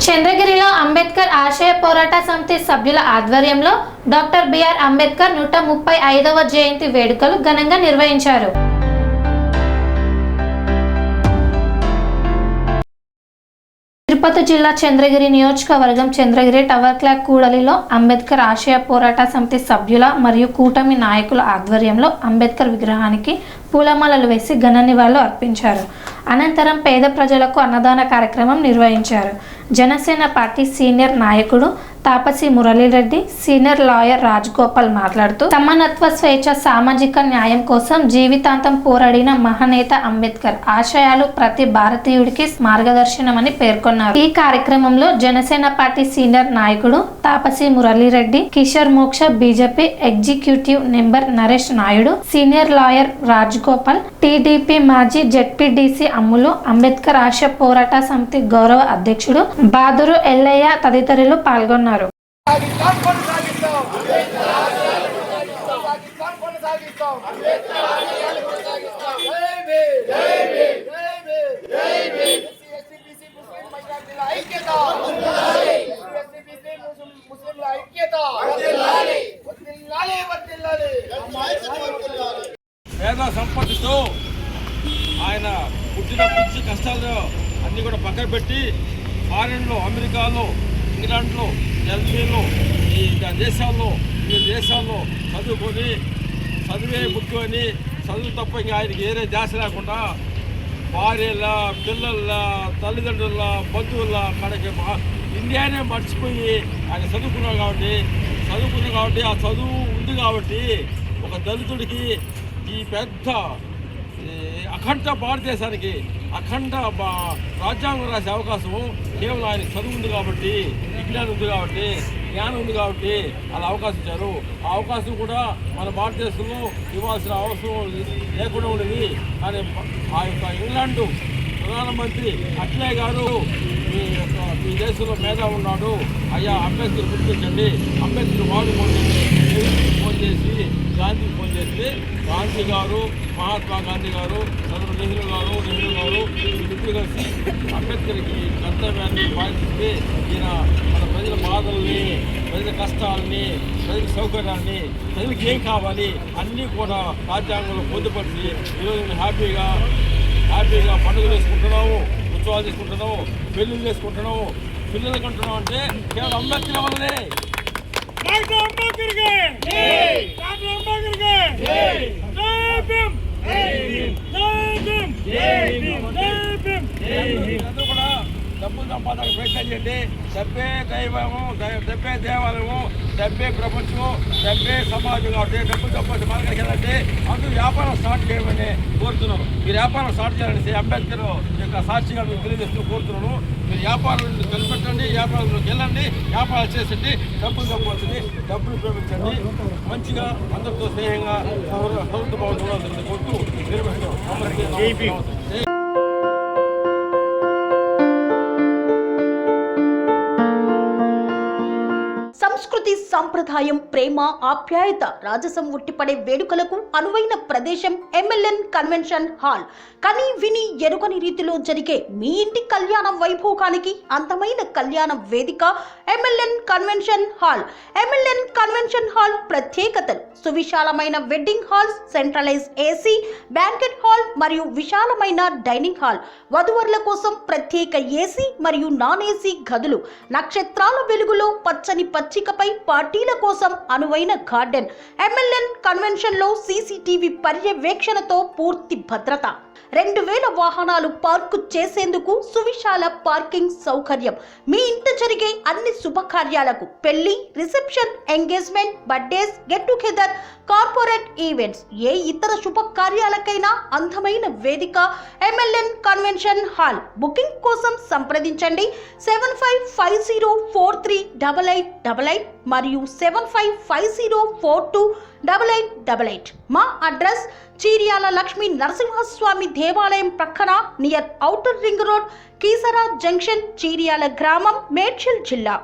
చంద్రగిరిలో అంబేద్కర్ ఆశయ పోరాట సమితి సభ్యుల ఆధ్వర్యంలో డాక్టర్ బిఆర్ అంబేద్కర్ 135వ జయంతి వేడుకలు ఘనంగా నిర్వహించారు. తిరుపతి జిల్లా చంద్రగిరి నియోజకవర్గం చంద్రగిరి టవర్ క్లాక్ కూడలిలో అంబేద్కర్ ఆశయ పోరాట సమితి సభ్యుల మరియు కూటమి నాయకుల ఆధ్వర్యంలో అంబేద్కర్ విగ్రహానికి పూలమాలలు వేసి ఘన నివాళులు అర్పించారు. అనంతరం పేద ప్రజలకు అన్నదాన కార్యక్రమం నిర్వహించారు. జనసేన పార్టీ సీనియర్ నాయకుడు తాపసి మురళీరెడ్డి, సీనియర్ లాయర్ రాజగోపాల్ మాట్లాడుతూ సమానత్వ, స్వేచ్ఛ, సామాజిక న్యాయం కోసం జీవితాంతం పోరాడిన మహానేత అంబేద్కర్ ఆశయాలు ప్రతి భారతీయుడికి మార్గదర్శనమని పేర్కొన్నారు. ఈ కార్యక్రమంలో జనసేన పార్టీ సీనియర్ నాయకుడు తాపసి మురళీరెడ్డి, కిషోర్ మోక్ష, BJP executive number Naresh Naidu, senior lawyer Rajagopal, TDP మాజీ జెడ్పీటీసీ అమ్ములు, అంబేద్కర్ ఆశయ పోరాట సమితి గౌరవ అధ్యక్షుడు బాదురు ఎల్లయ్య తదితరులు పాల్గొన్నారు. పేద సంపత్తితో ఆయన పుట్టిన పిచ్చి కష్టాలు అన్ని కూడా పక్కన పెట్టి ఫారెన్లో, అమెరికాలో, ఇంగ్లాండ్లో, జర్మనీలో, ఈ దేశాల్లో చదువుకొని చదువే ముఖ్యమని, చదువు తప్ప ఇంకా ఆయనకి ఏరే ధ్యాస లేకుండా భార్యల, పిల్లల, తల్లిదండ్రుల, బంధువుల కడకి ఇండియానే మర్చిపోయి ఆయన చదువుకున్నాం కాబట్టి ఆ చదువు ఉంది కాబట్టి ఒక దళితుడికి ఈ పెద్ద అఖండ భారతదేశానికి అఖండ రాజ్యాంగం రాసే అవకాశం కేవలం ఆయన చదువు ఉంది కాబట్టి, విజ్ఞానం ఉంది కాబట్టి, జ్ఞానం ఉంది కాబట్టి అలా అవకాశం ఇచ్చారు. ఆ అవకాశం కూడా మన భారతదేశంలో ఇవ్వాల్సిన అవసరం లేకుండా ఉండేది. కానీ ఆ యొక్క ఇంగ్లాండ్ ప్రధానమంత్రి అట్లే గారు మీ దేశంలో మేధావి ఉన్నాడు, అయ్యా అంబేద్కర్ గుర్తించండి, అంబేద్కర్ వాడు ఫోన్ చేసి గాంధీకి ఫోన్ చేసి గాంధీ గారు, మహాత్మా గాంధీ గారు, సదరు నెహ్రూ గారు వీళ్ళిద్దరు కలిసి అంబేద్కర్కి కర్తవ్యాన్ని పాటిస్తే ఈయన మన ప్రజల బాధల్ని, ప్రజల కష్టాలని, ప్రజల సౌకర్యాన్ని, ప్రజలకు ఏం కావాలి అన్నీ కూడా రాజ్యాంగంలో పొందుపరిచి ఈరోజు హ్యాపీగా పండుగలు వేసుకుంటున్నాము, ఉత్సవాలు చేసుకుంటున్నాము, పెళ్ళిళ్ళు చేసుకుంటున్నాము, పిల్లలకి అంటున్నాం అంటే కేవలం అంబేద్కర్ వల్లనే. కూడా డబ్బులు సంపాదనకు ప్రయత్నం చేయండి. డబ్బే దైవము, డబ్బే దేవాలయము, డబ్బే ప్రపంచము, డబ్బే సమాజం కాబట్టి డబ్బులు సంపాదించి మార్గానికి వెళ్ళండి. అందరూ వ్యాపారం స్టార్ట్ చేయమని కోరుతున్నాను. మీరు వ్యాపారం స్టార్ట్ చేయాలని అంబేద్కర్ యొక్క సాక్షిగా మీకు తెలియజేస్తూ కోరుతున్నాను. మీరు వ్యాపారం కనిపెట్టండి, వ్యాపారంలోకి వెళ్ళండి, వ్యాపారాలు చేసండి, డబ్బులు సంపాదించండి, డబ్బులు ఉపయోగించండి. మంచిగా అందరితో స్నేహంగా ప్రభుత్వ భవన్ కోరుతూ నిర్వహిస్తాం. సంస్కృతి, సంప్రదాయం, ప్రేమ, ఆప్యాయత, రాజసం ఉట్టిపడే వేడుకలకు అనువైన ప్రదేశం ఎంఎల్ఎన్ కన్వెన్షన్ హాల్. కని విని ఎరుగని రీతిలో జరిగే మీ ఇంటి కళ్యాణ వైభోగానికి అందమైన కళ్యాణ వేదిక MLN convention hall. MLN convention hall ప్రత్యేకతలు: సువిశాలమైన wedding halls, centralize AC banquet hall మరియు విశాలమైన డైనింగ్ హాల్, వధువరుల కోసం ప్రత్యేక ఏసీ మరియు నాన్ ఏసీ గదులు, నక్షత్రాల వెలుగులో పచ్చని పచ్చికపై పార్టీల కోసం అనువైన గార్డెన్. ఎంఎల్ఎన్ కన్వెన్షన్ లో సీసీటీవీ పర్యవేక్షణతో పూర్తి భద్రత, 2000 వాహనాలు పార్కు చేసేందుకు సువిశాల పార్కింగ్ సౌకర్యం. మీ ఇంట జరిగే అన్ని శుభకార్యాలకు, పెళ్లి, reception, engagement, birthdays, get together, corporate events, ఏ ఇతర శుభకార్యాలకైనా అందమైన వేదిక ఎంఎల్ఎన్ కన్వెన్షన్ హాల్. బుకింగ్ కోసం సంప్రదించండి 7550438888 మరియు 7550428888. మా అడ్రస్ చీర్యాల లక్ష్మీ నరసింహస్వామి దేవాలయం ప్రక్కన, near outer ring road, Keesara junction, Cheeryal గ్రామం, మేడ్చల్ జిల్లా.